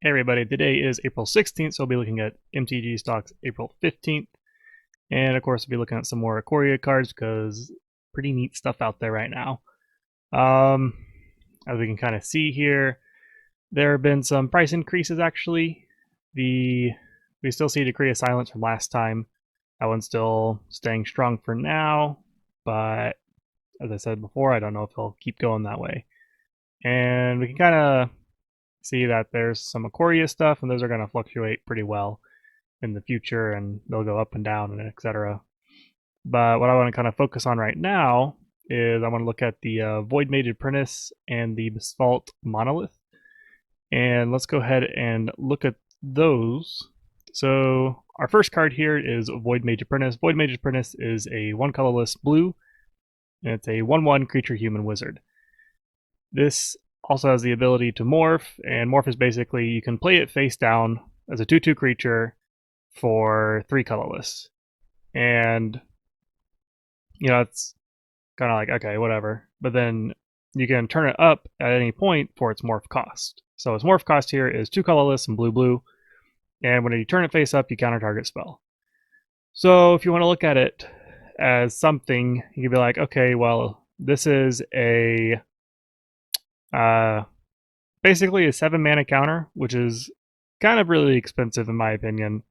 Hey everybody, today is April 16th, so I'll be looking at MTG stocks April 15th. And of course, I'll be looking at some more Ikoria cards because pretty neat stuff out there right now. As we can kind of see here, there have been some price increases actually. We still see Decree of Silence from last time. That one's still staying strong for now, but as I said before, I don't know if he'll keep going that way. And we can kind of see that there's some Ikoria stuff, and those are going to fluctuate pretty well in the future, and they'll go up and down, and etc. But what I want to kind of focus on right now is I want to look at the Void Mage Apprentice and the Basalt Monolith. And let's go ahead and look at those. So our first card here is Void Mage Apprentice. Void Mage Apprentice is a 1 colorless blue, and it's a 1/1 creature human wizard. This also has the ability to morph, and morph is basically you can play it face down as a 2/2 creature for 3 colorless. And you know, it's kind of like, okay, whatever. But then you can turn it up at any point for its morph cost. So its morph cost here is 2 colorless and blue. And when you turn it face up, you counter target spell. So if you want to look at it as something, you can be like, okay, well, this is a basically a 7 mana counter, which is kind of really expensive in my opinion.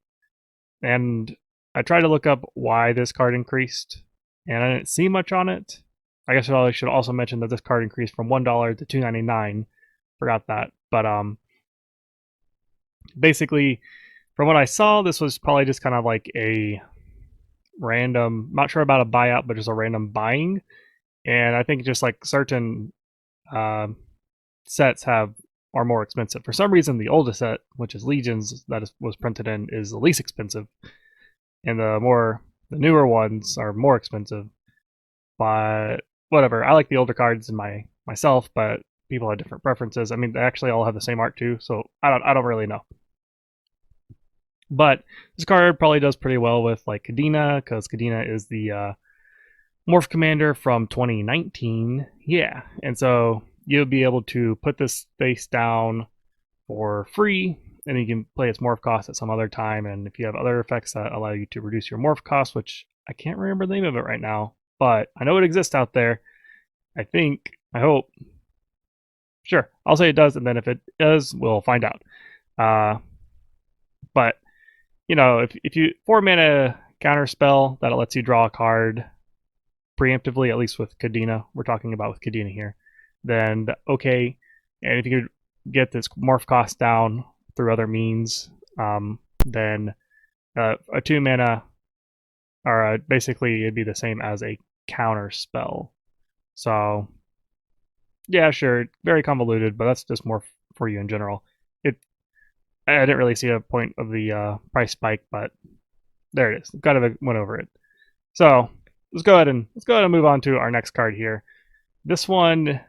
And I tried to look up why this card increased, and I didn't see much on it. I guess I should also mention that this card increased from $1 to $2.99. Forgot that. But basically, from what I saw, this was probably just kind of like a random, not sure about a buyout, but just a random buying. And I think just like certain sets are more expensive. For some reason, the oldest set, which is Legions, that was printed in, is the least expensive, and the newer ones are more expensive. But whatever, I like the older cards in myself, but people have different preferences. I mean, they actually all have the same art too, so I don't really know. But this card probably does pretty well with like Kadena, because Kadena is the Morph Commander from 2019. Yeah, and so you'll be able to put this face down for free, and you can play its morph cost at some other time. And if you have other effects that allow you to reduce your morph cost, which I can't remember the name of it right now, but I know it exists out there. I hope. Sure, I'll say it does, and then if it does, we'll find out. But you know, if you 4 mana counter spell that lets you draw a card preemptively, at least with Kadena, we're talking about with Kadena here, then okay. And if you could get this morph cost down through other means, then a 2 mana, or basically it'd be the same as a counter spell. So yeah, sure, very convoluted, but that's just more for you in general. I didn't really see a point of the price spike, but there it is. Kind of went over it. So let's go ahead and move on to our next card here. This one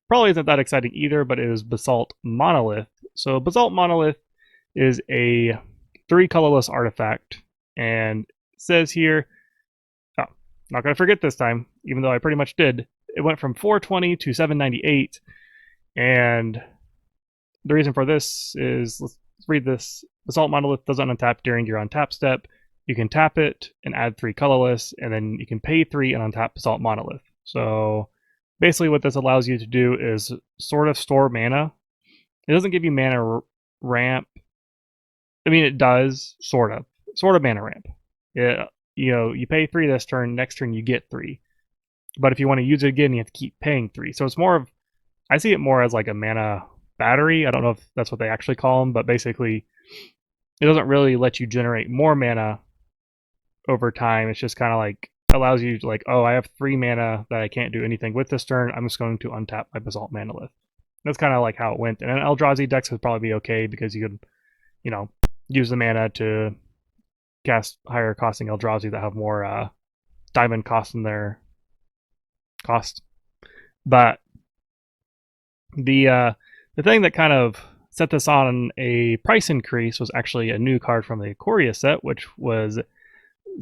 probably isn't that exciting either, but it is Basalt Monolith. So Basalt Monolith is a 3 colorless artifact, and it says here, not going to forget this time, even though I pretty much did. It went from 420 to 798, and the reason for this is, let's read this. Basalt Monolith doesn't untap during your untap step. You can tap it and add 3 colorless, and then you can pay 3 and untap Basalt Monolith. So basically what this allows you to do is sort of store mana. It doesn't give you mana ramp. I mean, it does, sort of mana ramp. You pay 3 this turn, next turn you get 3. But if you want to use it again, you have to keep paying 3. So it's more of, I see it more as like a mana battery. I don't know if that's what they actually call them, but basically it doesn't really let you generate more mana over time. It's just kind of like allows you to, like, oh, I have 3 mana that I can't do anything with this turn. I'm just going to untap my Basalt Monolith. That's kind of like how it went. And an Eldrazi decks would probably be okay because you could, use the mana to cast higher costing Eldrazi that have more diamond cost in their cost. But the thing that kind of set this on a price increase was actually a new card from the Ikoria set, which was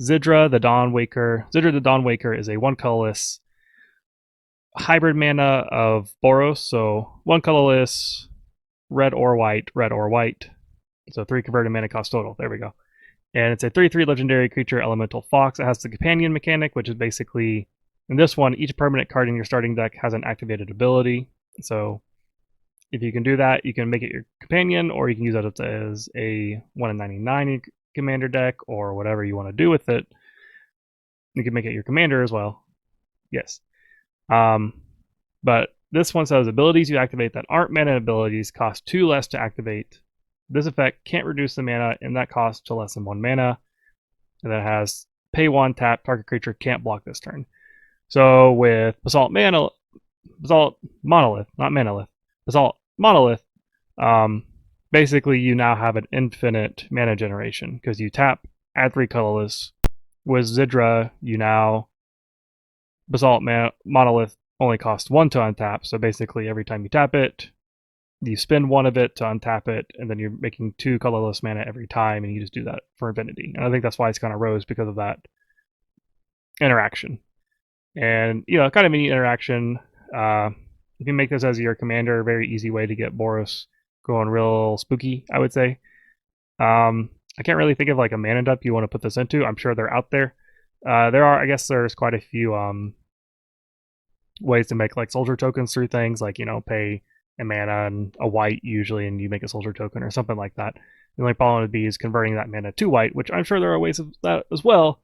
Sidra the Dawnwaker. Sidra the Dawnwaker is a 1 colorless hybrid mana of Boros, so 1 colorless red or white, red or white. So 3 converted mana cost total. There we go. And it's a 3/3 legendary creature, Elemental Fox. It has the companion mechanic, which is basically, in this one, each permanent card in your starting deck has an activated ability. So if you can do that, you can make it your companion, or you can use it as a 1 in 99 commander deck, or whatever you want to do with it. You can make it your commander as well. Yes. But this one says abilities you activate that aren't mana abilities cost 2 less to activate. This effect can't reduce the mana in that cost to less than 1 mana. And then it has pay 1, tap, target creature can't block this turn. So with Basalt Monolith, not Manolith, Basalt Monolith, basically you now have an infinite mana generation because you tap, add 3 colorless. With Sidra, you now Basalt Monolith only costs 1 to untap, so basically every time you tap it, you spend 1 of it to untap it, and then you're making 2 colorless mana every time, and you just do that for infinity. And I think that's why it's kind of rose, because of that interaction. And, you know, kind of a neat interaction. If you make this as your commander, a very easy way to get Boros going real spooky, I would say. I can't really think of like a mana dump you want to put this into. I'm sure they're out there. I guess there's quite a few ways to make like soldier tokens through things, like, you know, pay a mana and a white usually, and you make a soldier token or something like that. The only problem would be is converting that mana to white, which I'm sure there are ways of that as well.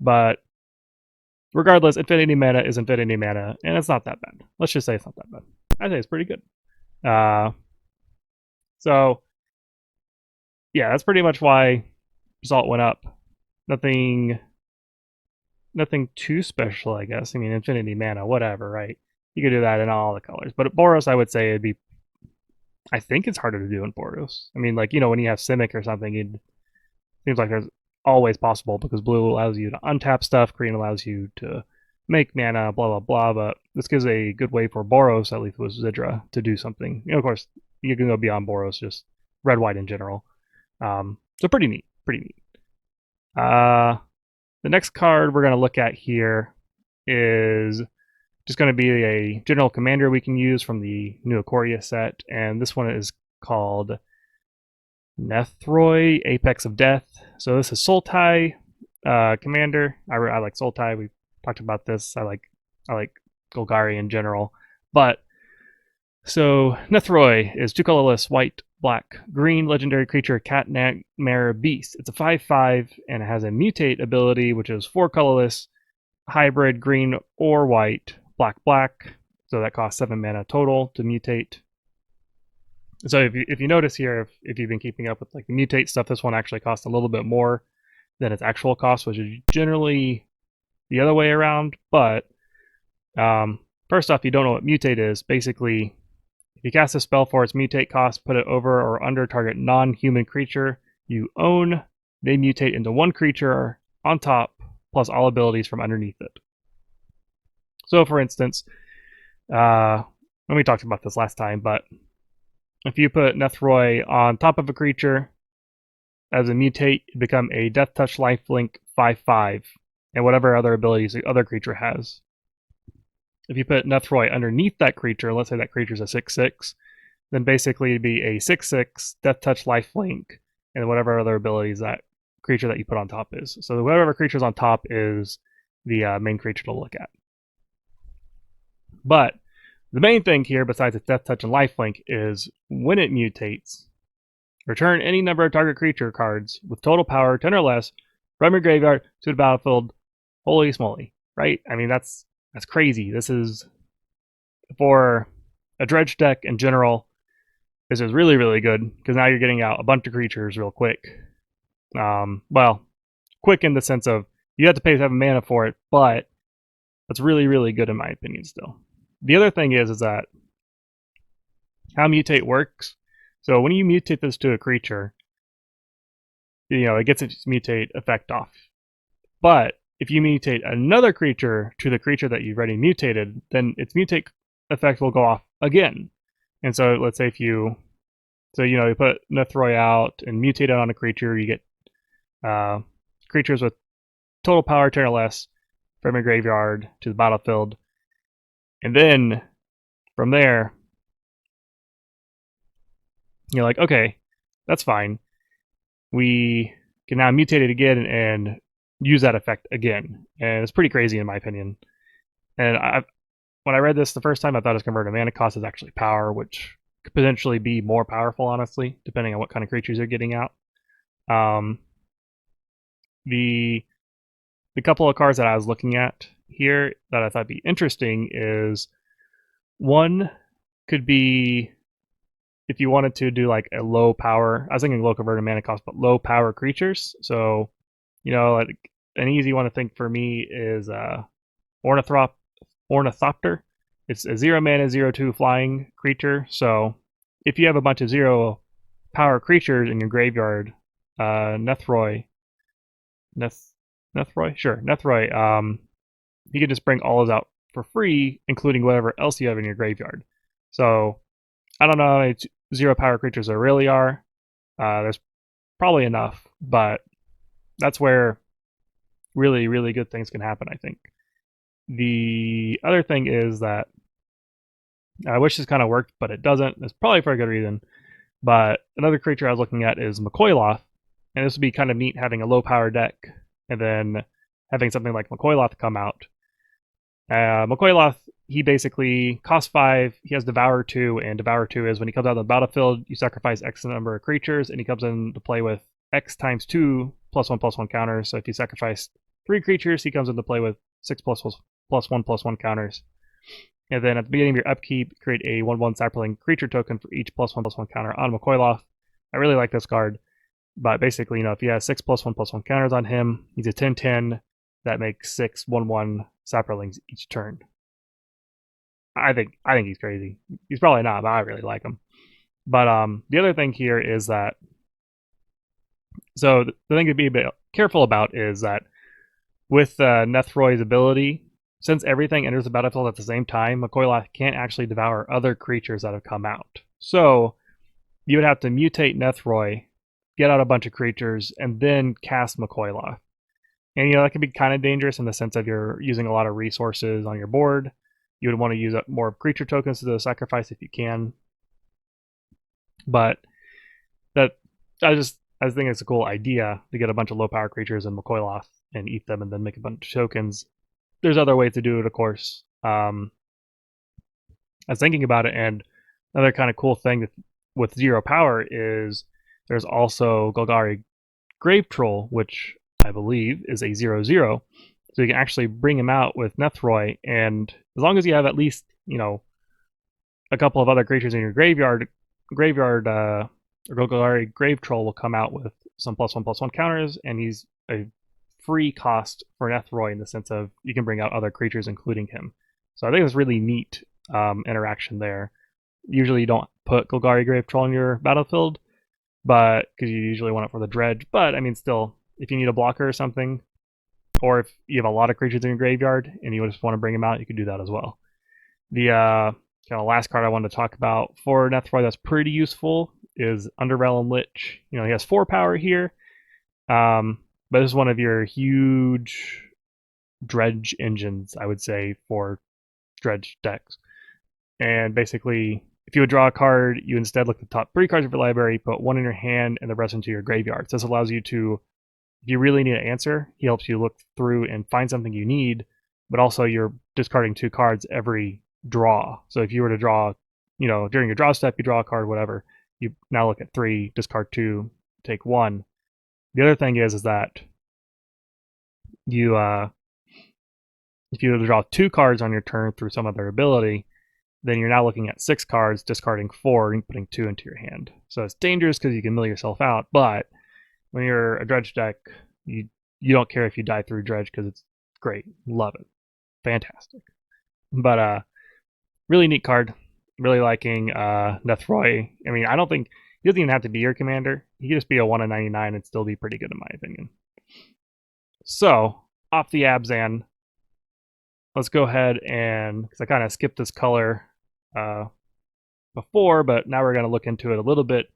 But regardless, infinity mana is infinity mana, and it's not that bad. Let's just say it's not that bad. I think it's pretty good. So yeah, that's pretty much why Basalt went up. Nothing too special, I guess. I mean, infinity mana, whatever, right? You could do that in all the colors. But at Boros, I would say it'd be, I think it's harder to do in Boros. I mean, like, you know, when you have Simic or something, it seems like there's always possible, because blue allows you to untap stuff, green allows you to make mana, blah, blah, blah. But this gives a good way for Boros, at least with Sidra, to do something. You know, of course, you can go beyond Boros, just red, white in general. So pretty neat, pretty neat. The next card we're going to look at here is just going to be a general commander we can use from the new Ikoria set, and this one is called Nethroi, Apex of Death. So this is Sultai commander. I like Sultai. We talked about this. I like Golgari in general. But so Nethroi is 2 colorless, white, black, green, legendary creature, cat, nightmare, beast. It's a 5/5 and it has a mutate ability, which is 4 colorless, hybrid, green or white, black, black. So that costs 7 mana total to mutate. So if you notice here, if you've been keeping up with like the mutate stuff, this one actually costs a little bit more than its actual cost, which is generally the other way around. But first off, you don't know what mutate is. Basically, if you cast a spell for its mutate cost, put it over or under target non-human creature you own, they mutate into 1 creature on top, plus all abilities from underneath it. So for instance, we talked about this last time, but if you put Nethroi on top of a creature as a mutate, you become a Death Touch Lifelink 5/5, and whatever other abilities the other creature has. If you put Nethroi underneath that creature, let's say that creature's a 6/6, then basically it'd be a 6/6 Death Touch Lifelink, and whatever other abilities that creature that you put on top is. So whatever creature's on top is the main creature to look at. But the main thing here, besides its Death Touch and Lifelink, is when it mutates, return any number of target creature cards with total power 10 or less from your graveyard to the battlefield. Holy smoly, right? I mean, that's crazy. This is, for a dredge deck in general, this is really, really good, because now you're getting out a bunch of creatures real quick. Well, quick in the sense of you have to pay 7 mana for it, but that's really, really good in my opinion still. The other thing is that how mutate works. So when you mutate this to a creature, you know, it gets its mutate effect off. But if you mutate another creature to the creature that you've already mutated, then its mutate effect will go off again. And so let's say you put Nethroi out and mutate it on a creature, you get creatures with total power 10 or less from your graveyard to the battlefield. And then from there, You're like, okay, that's fine. We can now mutate it again and use that effect again. And it's pretty crazy in my opinion. And when I read this the first time, I thought it was converted mana cost is actually power, which could potentially be more powerful, honestly, depending on what kind of creatures you're getting out. Um, the couple of cards that I was looking at here that I thought would be interesting is one could be if you wanted to do like a low power. I was thinking low converted mana cost, but low power creatures. So, like an easy one to think for me is Ornithopter. It's a 0 mana, 0/2 flying creature. So if you have a bunch of 0 power creatures in your graveyard, Nethroy, you can just bring all those out for free, including whatever else you have in your graveyard. So I don't know how many 0 power creatures there really are. There's probably enough, but that's where really, really good things can happen, I think. The other thing is that I wish this kind of worked, but it doesn't. It's probably for a good reason. But another creature I was looking at is Mccoy Law, and this would be kind of neat having a low power deck and then having something like Mccoy Law come out. Mccoy Law, he basically costs 5. He has Devour 2, and Devour 2 is when he comes out of the battlefield, you sacrifice X number of creatures, and he comes into play with X times 2 +1/+1 counters. So if you sacrifice 3 creatures, he comes into play with 6 +1/+1 counters. And then at the beginning of your upkeep, create a 1/1 Saproling creature token for each +1/+1 counter on Mccoy Law. I really like this card, but basically, if he has 6 +1/+1 counters on him, he's a 10/10 that makes 6 1/1 Saprolings each turn. I think he's crazy. He's probably not, but I really like him. But the other thing here is that the thing to be a bit careful about is that with Nethroy's ability, since everything enters the battlefield at the same time, Mccoy Law can't actually devour other creatures that have come out. So you would have to mutate Nethroy, get out a bunch of creatures, and then cast Mccoy Law. And that can be kind of dangerous in the sense of you're using a lot of resources on your board. You would want to use up more creature tokens to the sacrifice if you can. But that I think it's a cool idea to get a bunch of low power creatures in Mccoy Law and eat them and then make a bunch of tokens. There's other ways to do it, of course. I was thinking about it, and another kind of cool thing with 0 power is there's also Golgari Grave Troll, which I believe is a 0/0. So you can actually bring him out with Nethroy, and as long as you have at least, a couple of other creatures in your graveyard, or Golgari Grave Troll will come out with some +1/+1 counters, and he's a free cost for Nethroy in the sense of you can bring out other creatures, including him. So I think it's really neat interaction there. Usually you don't put Golgari Grave Troll in your battlefield, but because you usually want it for the dredge. But I mean, still, if you need a blocker or something, or if you have a lot of creatures in your graveyard and you just want to bring them out, you can do that as well. The kind of last card I wanted to talk about for Nethroy that's pretty useful is Elam Lich. He has 4 power here, but this is one of your huge dredge engines, I would say, for dredge decks. And basically, if you would draw a card, you instead look at the top 3 cards of your library, put 1 in your hand, and the rest into your graveyard. So this allows you to, if you really need an answer, he helps you look through and find something you need, but also you're discarding 2 cards every draw. So if you were to draw, during your draw step, you draw a card, whatever, you now look at 3, discard 2, take 1. The other thing is that you, if you draw 2 cards on your turn through some other ability, then you're now looking at 6 cards, discarding 4, and putting 2 into your hand. So it's dangerous because you can mill yourself out, but when you're a dredge deck, you don't care if you die through dredge because it's great. Love it. Fantastic. But really neat card. Really liking Nethroy. I mean, I don't think he doesn't even have to be your commander. He could just be a 1 in 99 and still be pretty good in my opinion. So, off the Abzan, let's go ahead and, because I kind of skipped this color before, but now we're going to look into it a little bit.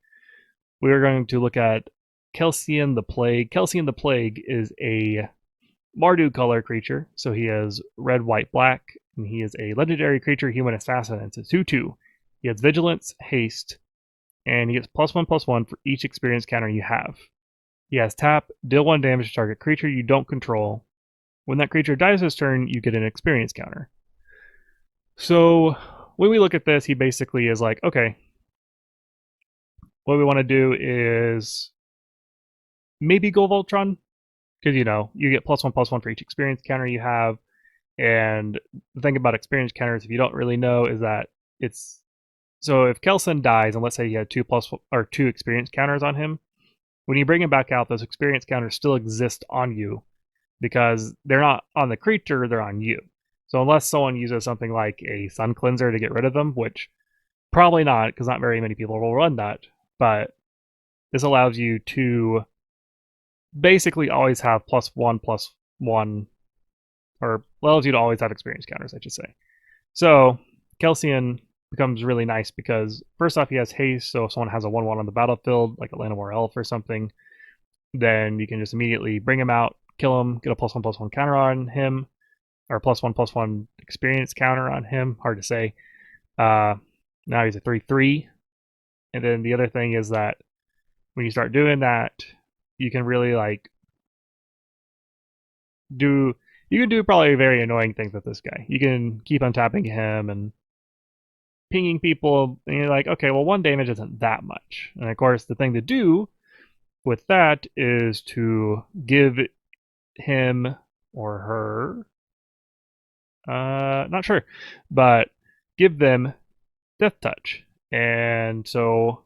We're going to look at Kelsien the Plague. Kelsien the Plague is a Mardu color creature, so he has red, white, black, and he is a legendary creature, human assassin. It's a 2/2. He has vigilance, haste, and he gets +1/+1 for each experience counter you have. He has tap, deal 1 damage to target creature you don't control. When that creature dies this turn, you get an experience counter. So when we look at this, he basically is like, okay, what we want to do is maybe go Voltron, because you get +1/+1 for each experience counter you have. And the thing about experience counters, if you don't really know, is that it's so if Kelsien dies, and let's say you had two experience counters on him, when you bring him back out, those experience counters still exist on you because they're not on the creature, they're on you. So unless someone uses something like a Sun Cleanser to get rid of them, which probably not, because not very many people will run that, but this allows you to basically always have +1/+1, or allows you to always have experience counters, I should say. So Kelsien becomes really nice because first off, he has haste, so if someone has a 1/1 on the battlefield, like a Llanowar Elf or something, then you can just immediately bring him out, kill him, get a +1/+1 counter on him, or +1/+1 experience counter on him. Hard to say. Now he's a 3/3, and then the other thing is that when you start doing that, you can really you can do probably very annoying things with this guy. You can keep untapping him and pinging people, and you're like, okay, well, 1 damage isn't that much. And of course, the thing to do with that is to give him or her, not sure, but give them Death Touch. And so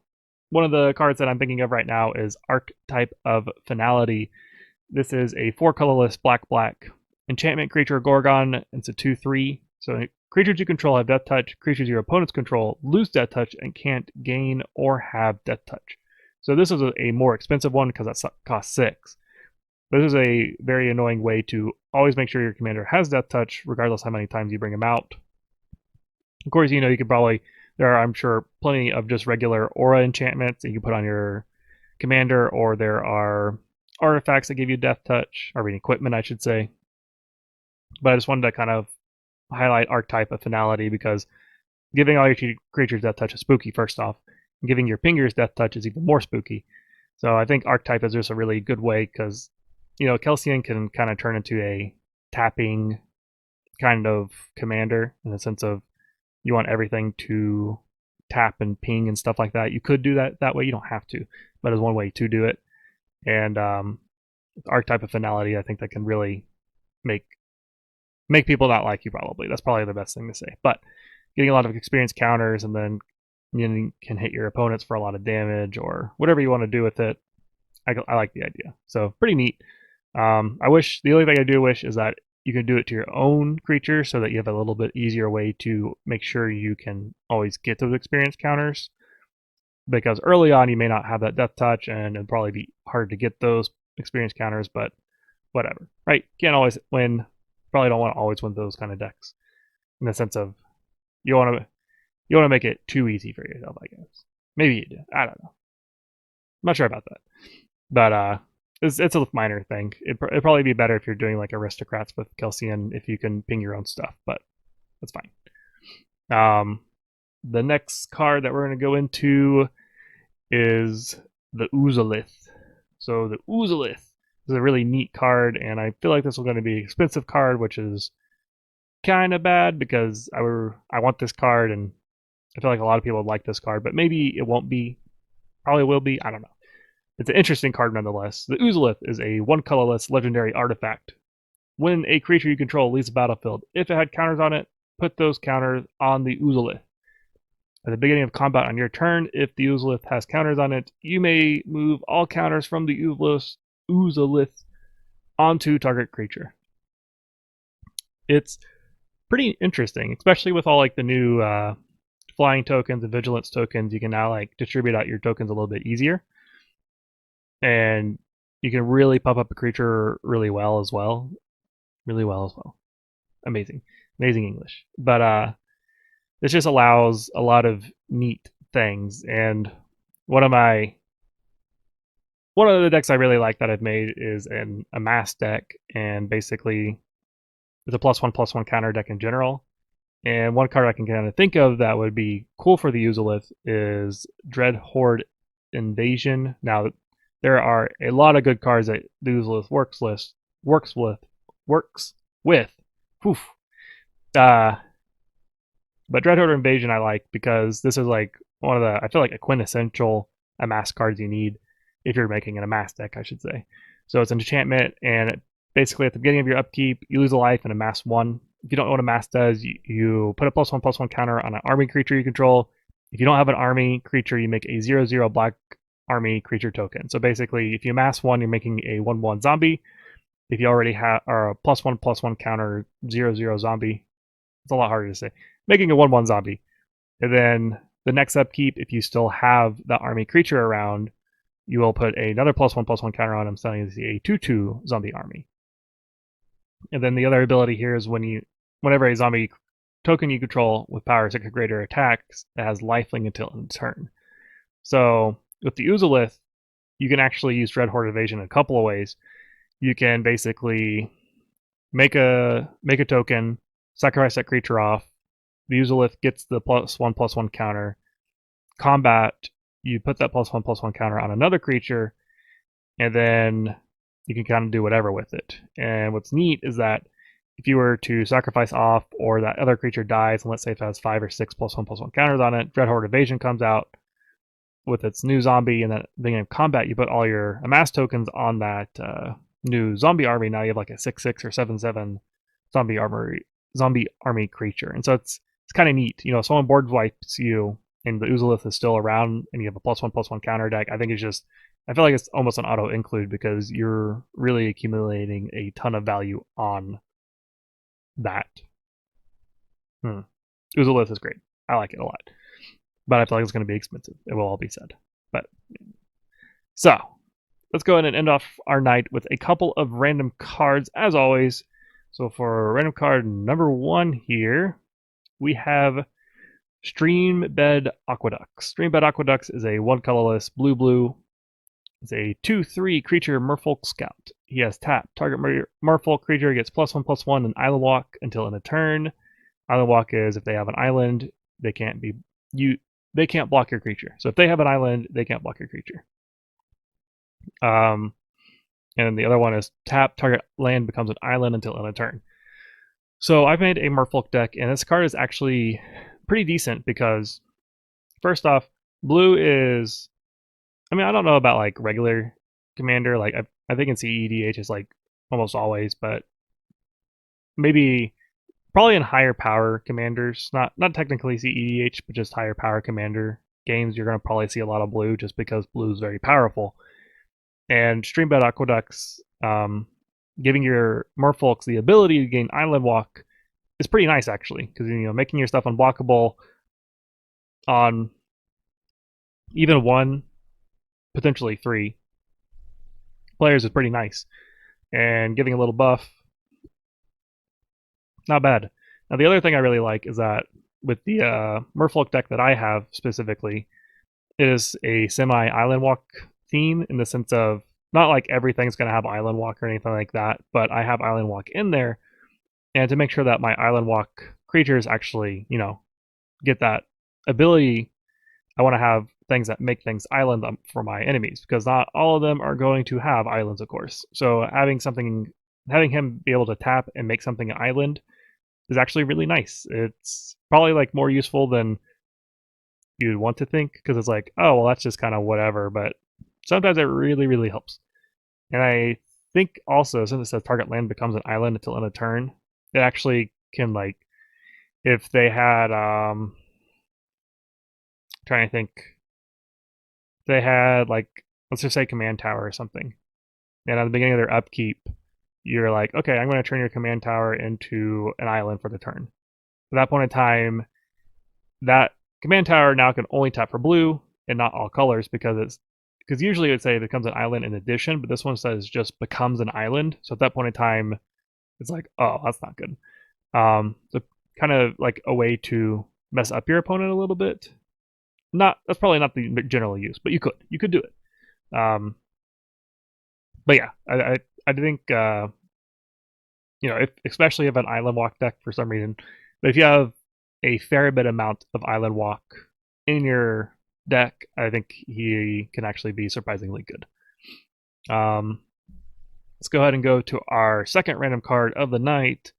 one of the cards that I'm thinking of right now is Archetype of Finality. This is a 4 colorless black enchantment creature Gorgon. It's a 2/3. So creatures you control have Death Touch. Creatures your opponents control lose Death Touch and can't gain or have Death Touch. So this is a more expensive one because that costs 6. This is a very annoying way to always make sure your commander has Death Touch, regardless how many times you bring him out. Of course, you could probably, there are, I'm sure, plenty of just regular aura enchantments that you can put on your commander, or there are artifacts that give you Death Touch, or equipment, I should say. But I just wanted to kind of highlight Archetype of Finality because giving all your creatures Death Touch is spooky, first off, and giving your pingers Death Touch is even more spooky. So I think Archetype is just a really good way because, Kelsien can kind of turn into a tapping kind of commander in the sense of you want everything to tap and ping and stuff like that. You could do that way. You don't have to, but it's one way to do it. And Archetype of Finality, I think that can really make people not like you. Probably that's probably the best thing to say. But getting a lot of experience counters, and then you can hit your opponents for a lot of damage or whatever you want to do with it. I like the idea. So pretty neat. I wish, the only thing I do wish is that you can do it to your own creature so that you have a little bit easier way to make sure you can always get those experience counters. Because early on you may not have that Death Touch, and it'd probably be hard to get those experience counters, but whatever. Right? Can't always win. Probably don't want to always win those kind of decks. In the sense of you want to make it too easy for yourself, I guess. Maybe you do. I don't know. I'm not sure about that. But it's a minor thing. It'd probably be better if you're doing like Aristocrats with Kelsien if you can ping your own stuff, but that's fine. The next card that we're going to go into is the Uzalith. So the Uzalith is a really neat card, and I feel like this is going to be an expensive card, which is kind of bad because I want this card, and I feel like a lot of people would like this card, but maybe it won't be. Probably will be. I don't know. It's an interesting card nonetheless. The Uzalith is a 1 colorless legendary artifact. When a creature you control leaves the battlefield, if it had counters on it, put those counters on the Uzalith. At the beginning of combat on your turn, if the Uzalith has counters on it, you may move all counters from the Uzalith onto target creature. It's pretty interesting, especially with all like the new flying tokens and vigilance tokens. You can now distribute out your tokens a little bit easier, and you can really pump up a creature really well as well. Amazing English. But this just allows a lot of neat things. And one of the decks I really like that I've made is a mass deck, and basically it's a +1/+1 counter deck in general. And one card I can kind of think of that would be cool for the Uzolith is Dread Horde Invasion. Now, there are a lot of good cards that the Uzolith works with. Poof. Uh, but Dread Horde Invasion I like because this is like one of the, I feel like, a quintessential amass cards you need if you're making an amass deck, I should say. So it's an enchantment, and basically at the beginning of your upkeep, you lose a life and amass one. If you don't know what amass does, you put a +1/+1 counter on an army creature you control. If you don't have an army creature, you make a 0/0 black army creature token. So basically, if you amass one, you're making a 1/1 zombie. If you already have a +1/+1 counter 0/0 zombie, it's a lot harder to say, making a 1/1 zombie. And then the next upkeep, if you still have the army creature around, you will put another +1/+1 counter on him, sending a 2/2 zombie army. And then the other ability here is whenever a zombie token you control with power 6 or greater attacks, it has lifelink until end turn. So with the Uzolith, you can actually use Dread Horde Evasion in a couple of ways. You can basically make a token, sacrifice that creature off. The Uzolith gets the +1/+1 counter. Combat, you put that +1/+1 counter on another creature, and then you can kind of do whatever with it. And what's neat is that if you were to sacrifice off, or that other creature dies, and let's say if it has 5 or 6 +1/+1 counters on it, Dread Horde Evasion comes out with its new zombie, and then at the beginning of combat, you put all your amass tokens on that new zombie army. Now you have like a 6/6 or 7/7 zombie army creature, and so it's kind of neat. You know, if someone board wipes you and the Uzolith is still around, and you have a +1/+1 counter deck, I think it's just, I feel like it's almost an auto include because you're really accumulating a ton of value on that. Uzolith is great. I like it a lot, but I feel like it's going to be expensive. It will all be said. But so let's go ahead and end off our night with a couple of random cards, as always. So for random card number 1 here, we have Streambed Aqueducts. Streambed Aqueducts is a 1 colorless blue. It's a 2/3 creature Merfolk Scout. He has tap. Target Merfolk creature gets +1/+1 and Island Walk until end of turn. Island Walk is if they have an island, they can't block your creature. So if they have an island, they can't block your creature. And the other one is tap. Target land becomes an island until end of turn. So I've made a Merfolk deck, and this card is actually pretty decent because, first off, blue is, I mean, I don't know about like regular commander. Like I think in CEDH is like almost always, but maybe probably in higher power commanders, not technically CEDH, but just higher power commander games, you're going to probably see a lot of blue just because blue is very powerful. And Streambed Aqueducts, giving your Merfolks the ability to gain Island Walk is pretty nice actually, because making your stuff unblockable on even 1, potentially 3 players is pretty nice, and giving a little buff, not bad. Now the other thing I really like is that with the Merfolk deck that I have specifically, it is a semi-Island Walk theme in the sense of not like everything's going to have Island Walk or anything like that, but I have Island Walk in there, and to make sure that my Island Walk creatures actually, get that ability, I want to have things that make things island for my enemies, because not all of them are going to have islands, of course. So having him be able to tap and make something an island is actually really nice. It's probably like more useful than you'd want to think, because it's like, oh, well, that's just kind of whatever, but sometimes it really, really helps. And I think also, since it says target land becomes an island until end of turn, it actually can, like, if they had, trying to think, they had, like, let's just say command tower or something, and at the beginning of their upkeep, you're like, okay, I'm going to turn your command tower into an island for the turn. At that point in time, that command tower now can only tap for blue and not all colors, because usually it would say it becomes an island in addition, but this one says just becomes an island. So at that point in time, it's like, oh, that's not good. So kind of like a way to mess up your opponent a little bit. That's probably not the general use, but you could do it. But yeah, I think if, especially if an Island Walk deck for some reason, but if you have a fair bit amount of Island Walk in your deck, I think he can actually be surprisingly good. Let's go ahead and go to our second random card of the night,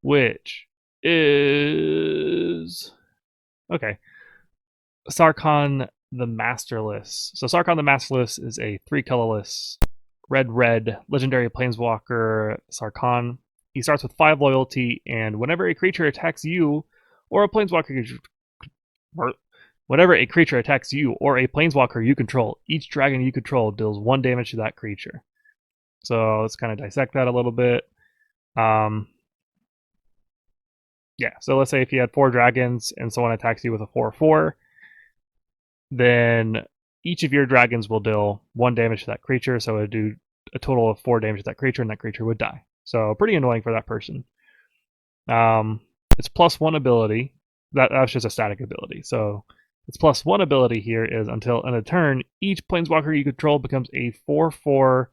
which is Sarkhan the Masterless. So Sarkhan the Masterless is a 3-colorless red legendary planeswalker Sarkhan. He starts with 5 loyalty, and whenever a creature attacks you or a planeswalker whenever a creature attacks you or a planeswalker you control, each dragon you control deals 1 damage to that creature. So let's kind of dissect that a little bit. Yeah, so let's say if you had 4 dragons and someone attacks you with a 4/4, then each of your dragons will deal 1 damage to that creature, so it would do a total of 4 damage to that creature, and that creature would die. So pretty annoying for that person. It's +1 ability. That's just a static ability. So its +1 ability here is until end of turn, each planeswalker you control becomes a 4/4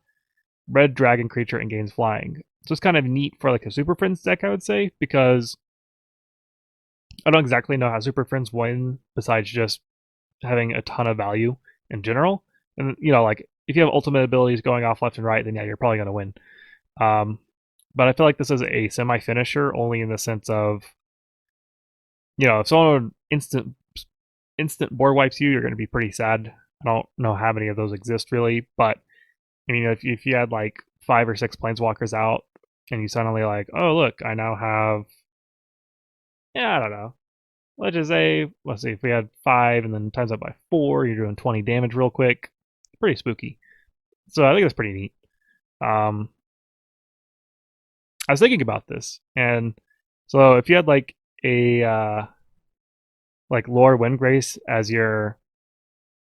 red dragon creature and gains flying. So it's kind of neat for like a Super Friends deck, I would say, because I don't exactly know how Super Friends win besides just having a ton of value in general. And like if you have ultimate abilities going off left and right, then yeah, you're probably gonna win. But I feel like this is a semi-finisher only in the sense of, if someone instant board wipes you, you're going to be pretty sad. I don't know how many of those exist really, but I mean, if you had like 5 or 6 planeswalkers out, and you suddenly like, oh look, I now have, I don't know. Let's see, if we had 5 and then times that by 4, you're doing 20 damage real quick. Pretty spooky. So I think that's pretty neat. I was thinking about this, and so if you had like a like Lord Windgrace as your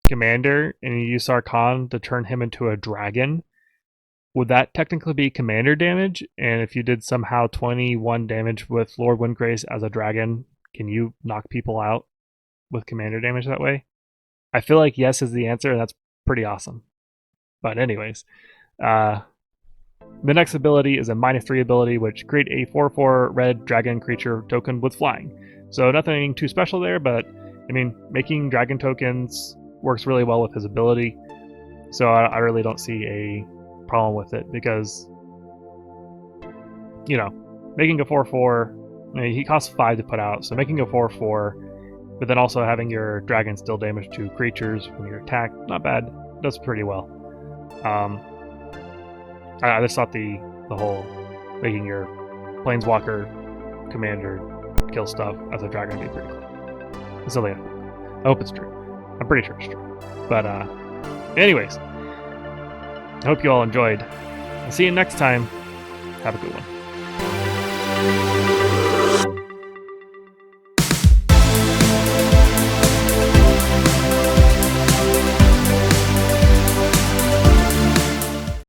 commander, and you use Sarkhan to turn him into a dragon, would that technically be commander damage? And if you did somehow 21 damage with Lord Windgrace as a dragon, can you knock people out with commander damage that way? I feel like yes is the answer, and that's pretty awesome. But anyways, the next ability is a -3 ability, which create a 4/4 red dragon creature token with flying. So nothing too special there, but I mean, making dragon tokens works really well with his ability. So I really don't see a problem with it because, making a 4/4, he costs 5 to put out, so making a 4/4, but then also having your dragons deal damage to creatures when you're attacked, not bad. Does pretty well. I just thought the whole making your planeswalker commander kill stuff as a dragon would be pretty cool. It's something I hope it's true. I'm pretty sure it's true. But anyways, I hope you all enjoyed. I'll see you next time. Have a good one.